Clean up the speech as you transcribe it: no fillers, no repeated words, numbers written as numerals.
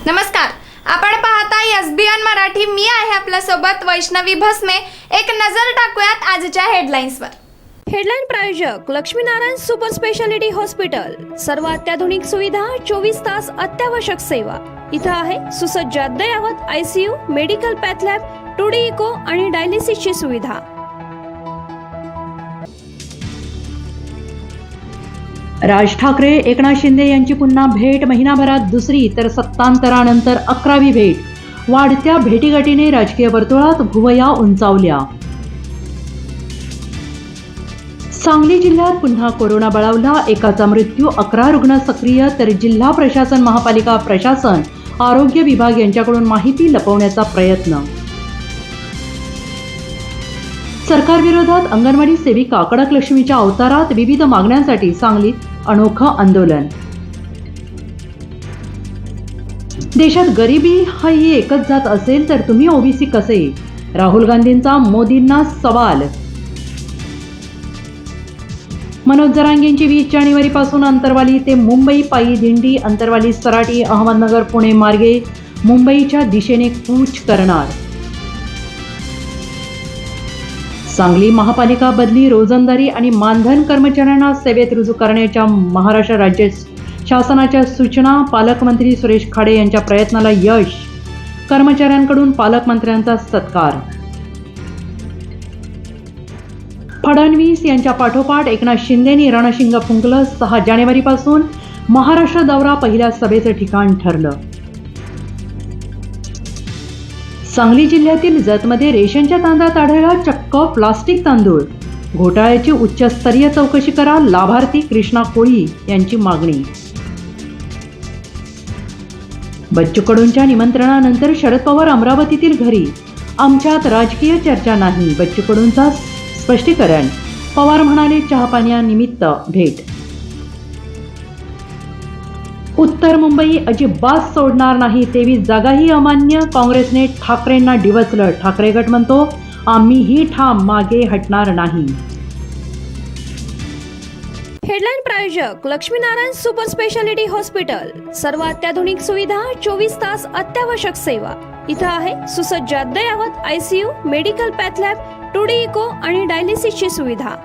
नमस्कार, आपण पाहता SBN मराठी. मी आहे आपल्या सोबत वैष्णवी भस्मे. एक नजर टाकूयात आजच्या हेडलाईन्सवर. हेडलाईन प्रायोजक लक्ष्मीनारायण सुपर स्पेशालिटी हॉस्पिटल. सर्व अत्याधुनिक सुविधा, 24 तास अत्यावश्यक सेवा. इथं आहे सुसज्ज अद्ययावत ICU, medical path lab, 2D echo आणि डायलिसिसची सुविधा. राज ठाकरे एकनाथ शिंदे यांची पुन्हा भेट. महिनाभरात दुसरी तर सत्तांतरानंतर 11वी भेट. वाढत्या भेटीगाठीने राजकीय वर्तुळात भुवया उंचावल्या. सांगली जिल्ह्यात पुन्हा कोरोना बळावला. एकाचा मृत्यू, 11 रुग्ण सक्रिय. तर जिल्हा प्रशासन, महापालिका प्रशासन, आरोग्य विभाग यांच्याकडून माहिती लपवण्याचा प्रयत्न. सरकारविरोधात अंगणवाडी सेविका कडक लक्ष्मीच्या अवतारात. विविध मागण्यांसाठी सांगलीत अनोखं आंदोलन. देशात गरिबी ही एकच जात असेल तर तुम्ही ओबीसी कसे? राहुल गांधींचा मोदींना सवाल. मनोज जरांगेंची 20 जानेवारीपासून अंतरवाली ते मुंबई पायी दिंडी. अंतरवाली, सराटी, अहमदनगर, पुणे मार्गे मुंबईच्या दिशेने कूच करणार. सांगली महापालिका बदली, रोजंदारी आणि मानधन कर्मचाऱ्यांना सेवेत रुजू करण्याच्या महाराष्ट्र राज्य शासनाच्या सूचना. पालकमंत्री सुरेश खाडे यांच्या प्रयत्नाला यश. कर्मचाऱ्यांकडून पालकमंत्र्यांचा सत्कार. फडणवीस यांच्या पाठोपाठ एकनाथ शिंदेंनी रणशिंग फुंकलं. 6 जानेवारीपासून महाराष्ट्र दौरा पहिल्या सभेचं ठिकाण ठरलं. सांगली जिल्ह्यातील जतमध्ये रेशनच्या तांदळात आढळला चक्क प्लास्टिक तांदूळ. घोटाळ्याची उच्चस्तरीय चौकशी करा, लाभार्थी कृष्णा कोळी यांची मागणी. बच्चू कडूंच्या निमंत्रणानंतर शरद पवार अमरावतीतील घरी. आमच्यात राजकीय चर्चा नाही, बच्चू कडूंचा स्पष्टीकरण. पवार म्हणाले, चहापाण्यानिमित्त भेट. उत्तर मुंबई अजिबात सोडणार नाही, 23 जागाही अमान्य. काँग्रेसने ठाकरेंना डिवचलं. ठाकरे गट म्हणतो, आम्हीही ठाम, मागे हटणार नाही. हेडलाईन प्रायोजक लक्ष्मीनारायण सुपर स्पेशालिटी हॉस्पिटल. सर्व अत्याधुनिक सुविधा, 24 तास अत्यावश्यक सेवा. इथं आहे सुसज्ज अद्ययावत ICU, medical path lab, 2D echo आणि डायलिसिसची सुविधा.